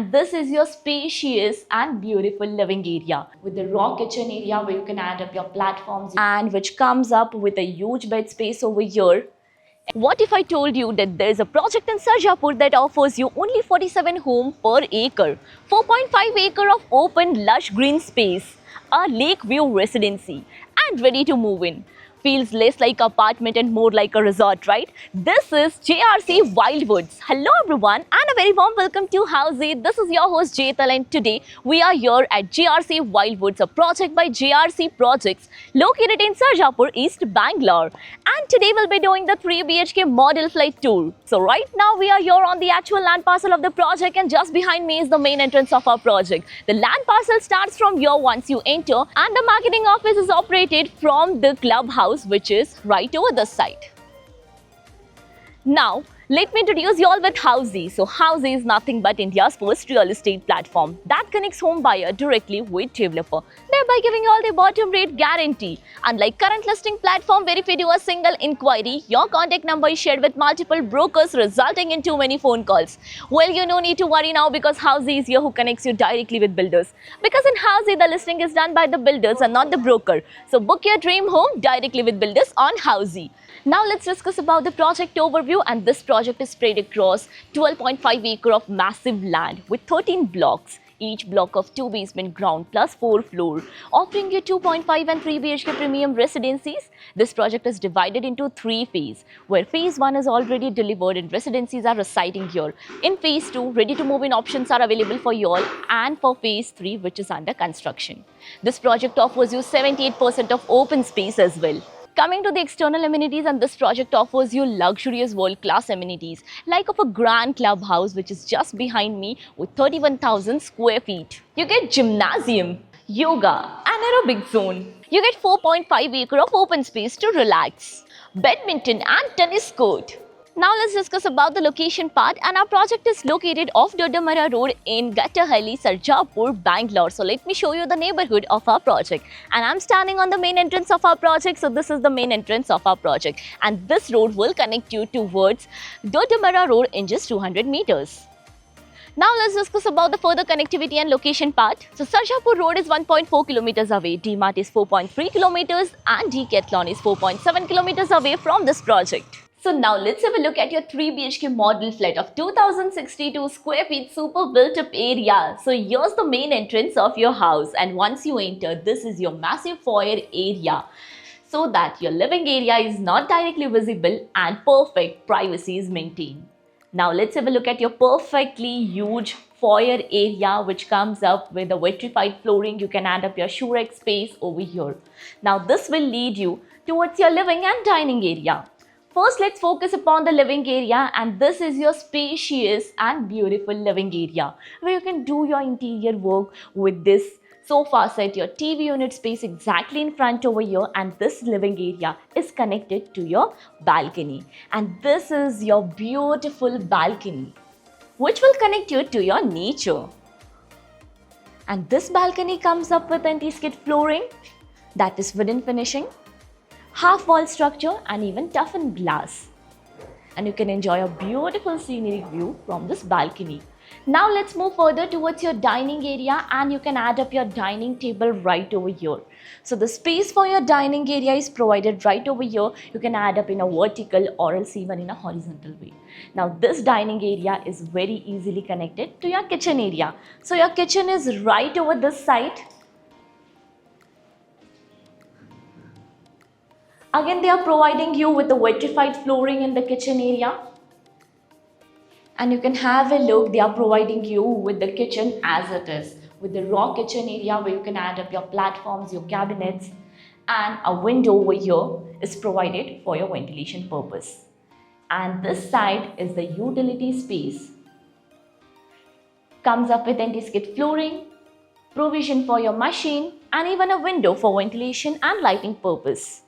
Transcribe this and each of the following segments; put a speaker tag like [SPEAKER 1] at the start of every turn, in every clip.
[SPEAKER 1] and this is your spacious and beautiful living area with the raw kitchen area where you can add up your platforms and which comes up with a huge bed space over here. What if I told you that there's a project in Sarjapur that offers you only 47 home per acre, 4.5 acre of open lush green space, a lake view residency and ready to move in. Feels less like apartment and more like a resort, right? This is JRC Wildwoods. Hello everyone and a very warm welcome to Housey. This is your host Jetal and today we are here at JRC Wildwoods, a project by JRC Projects located in Sarjapur, East Bangalore. And today we'll be doing the 3 BHK model flight tour. So right now we are here on the actual land parcel of the project and just behind me is the main entrance of our project. The land parcel starts from here once you enter and the marketing office is operated from the clubhouse which is right over this side. Now, let me introduce you all with Housey. So Housey is nothing but India's first real estate platform that connects home buyer directly with developer, thereby giving you all the bottom rate guarantee. Unlike current listing platform where if you do a single inquiry, your contact number is shared with multiple brokers resulting in too many phone calls. Well, you no need to worry now because Housey is here who connects you directly with builders. Because in Housey, the listing is done by the builders and not the broker. So book your dream home directly with builders on Housey. Now let's discuss about the project overview, and this project is spread across 12.5 acre of massive land with 13 blocks, each block of 2 basement ground plus 4 floor, offering you 2.5 and 3 BHK premium residencies. This project is divided into 3 phases, where phase 1 is already delivered and residencies are residing here. In phase 2, ready to move in options are available for you all, and for phase 3 which is under construction. This project offers you 78% of open space as well. Coming to the external amenities, and this project offers you luxurious world-class amenities like of a grand clubhouse which is just behind me with 31,000 square feet. You get gymnasium, yoga and aerobic zone. You get 4.5 acre of open space to relax, badminton and tennis court. Now let's discuss about the location part, and our project is located off Dodamara Road in Gattahalli, Sarjapur, Bangalore. So let me show you the neighborhood of our project, and I'm standing on the main entrance of our project. So this is the main entrance of our project, and this road will connect you towards Dodamara Road in just 200 meters. Now let's discuss about the further connectivity and location part. So Sarjapur Road is 1.4 kilometers away, DMart is 4.3 kilometers and Decathlon is 4.7 kilometers away from this project. So now let's have a look at your 3 BHK model flat of 2062 square feet super built up area. So here's the main entrance of your house, and once you enter, this is your massive foyer area, so that your living area is not directly visible and perfect privacy is maintained. Now let's have a look at your perfectly huge foyer area which comes up with a vitrified flooring. You can add up your shoe rack space over here. Now this will lead you towards your living and dining area. First, let's focus upon the living area, and this is your spacious and beautiful living area where you can do your interior work with this sofa set, your TV unit space exactly in front over here, and this living area is connected to your balcony, and this is your beautiful balcony which will connect you to your nature. And this balcony comes up with anti-skid flooring, that is wooden finishing, half wall structure and even toughened glass, and you can enjoy a beautiful scenic view from this balcony. Now let's move further towards your dining area, and you can add up your dining table right over here. So the space for your dining area is provided right over here. You can add up in a vertical or else even in a horizontal way. Now this dining area is very easily connected to your kitchen area. So your kitchen is right over this side. Again, they are providing you with the vitrified flooring in the kitchen area. And you can have a look, they are providing you with the kitchen as it is, with the raw kitchen area where you can add up your platforms, your cabinets, and a window over here is provided for your ventilation purpose. And this side is the utility space. Comes up with anti-skid flooring, provision for your machine, and even a window for ventilation and lighting purpose.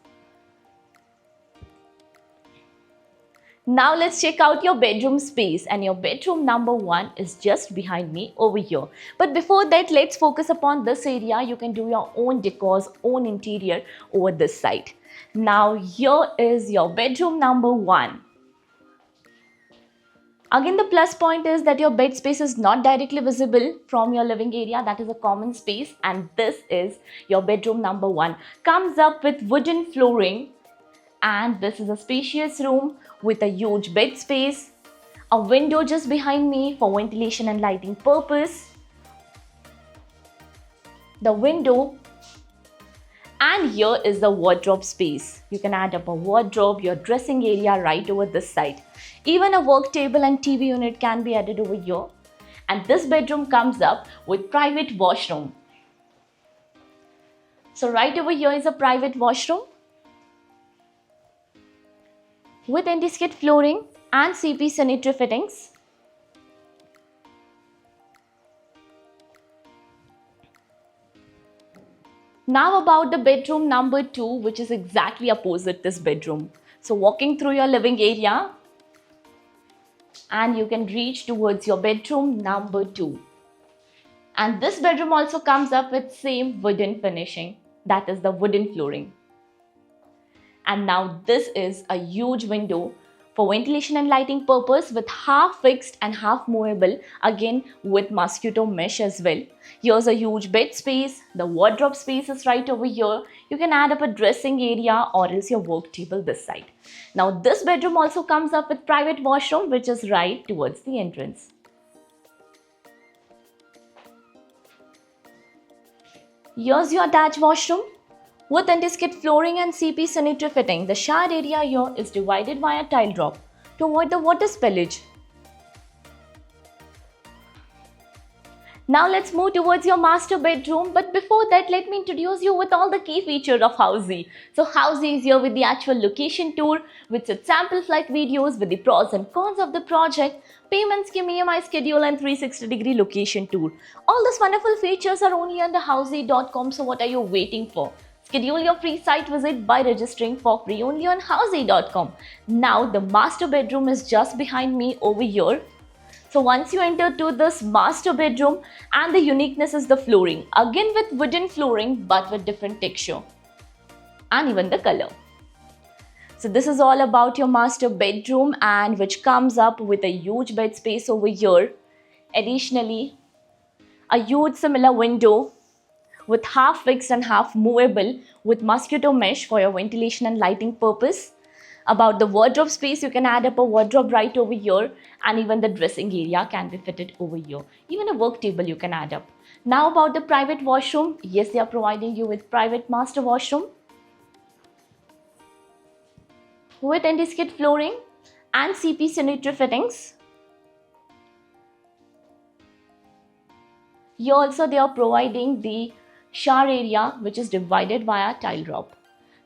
[SPEAKER 1] Now let's check out your bedroom space, and your bedroom number 1 is just behind me over here. But before that, let's focus upon this area. You can do your own decors, own interior over this side. Now here is your bedroom number 1. Again, the plus point is that your bed space is not directly visible from your living area. That is a common space, and this is your bedroom number 1. Comes up with wooden flooring, and this is a spacious room with a huge bed space, a window just behind me for ventilation and lighting purpose, the window, and here is the wardrobe space. You can add up a wardrobe, your dressing area right over this side. Even a work table and TV unit can be added over here. And this bedroom comes up with private washroom. So right over here is a private washroom with anti-skid flooring and CP sanitary fittings. Now about the bedroom number 2, which is exactly opposite this bedroom. So walking through your living area, and you can reach towards your bedroom number 2. And this bedroom also comes up with same wooden finishing, that is the wooden flooring. And now this is a huge window for ventilation and lighting purpose with half fixed and half movable, again with mosquito mesh as well. Here's a huge bed space, the wardrobe space is right over here. You can add up a dressing area or else your work table this side. Now this bedroom also comes up with private washroom, which is right towards the entrance. Here's your attached washroom with anti-skid flooring and CP sanitary fitting. The shower area here is divided via tile drop to avoid the water spillage. Now let's move towards your master bedroom, but before that let me introduce you with all the key features of Housey. So Housey is here with the actual location tour, with its sample flight videos with the pros and cons of the project, payment scheme, EMI schedule and 360-degree location tour. All these wonderful features are only on the Housey.com, so what are you waiting for? Schedule your free site visit by registering for free only on Housey.com. Now the master bedroom is just behind me over here. So once you enter to this master bedroom, and the uniqueness is the flooring. Again with wooden flooring but with different texture and even the color. So this is all about your master bedroom, and which comes up with a huge bed space over here. Additionally, a huge similar window with half fixed and half movable with mosquito mesh for your ventilation and lighting purpose. About the wardrobe space, you can add up a wardrobe right over here, and even the dressing area can be fitted over here. Even a work table you can add up. Now about the private washroom. Yes, they are providing you with private master washroom with anti-skid flooring and CP sanitary fittings. Here also they are providing the shower area, which is divided via tile drop.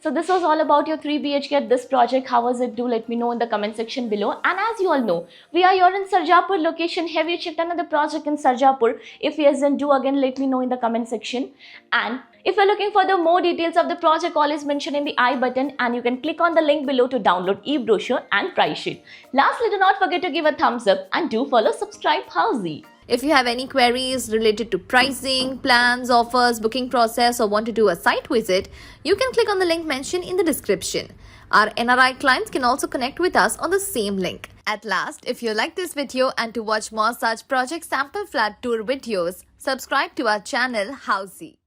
[SPEAKER 1] So this was all about your 3 BHK at this project. How was it? Do let me know in the comment section below. And as you all know, we are here in Sarjapur location. Have you checked another project in Sarjapur? If yes, then do again let me know in the comment section. And if you're looking for the more details of the project, all is mentioned in the I button, and you can click on the link below to download e-brochure and price sheet. Lastly, do not forget to give a thumbs up and do follow subscribe Housey.
[SPEAKER 2] If you have any queries related to pricing, plans, offers, booking process, or want to do a site visit, you can click on the link mentioned in the description. Our NRI clients can also connect with us on the same link. At last, if you like this video and to watch more such project sample flat tour videos, subscribe to our channel Housey.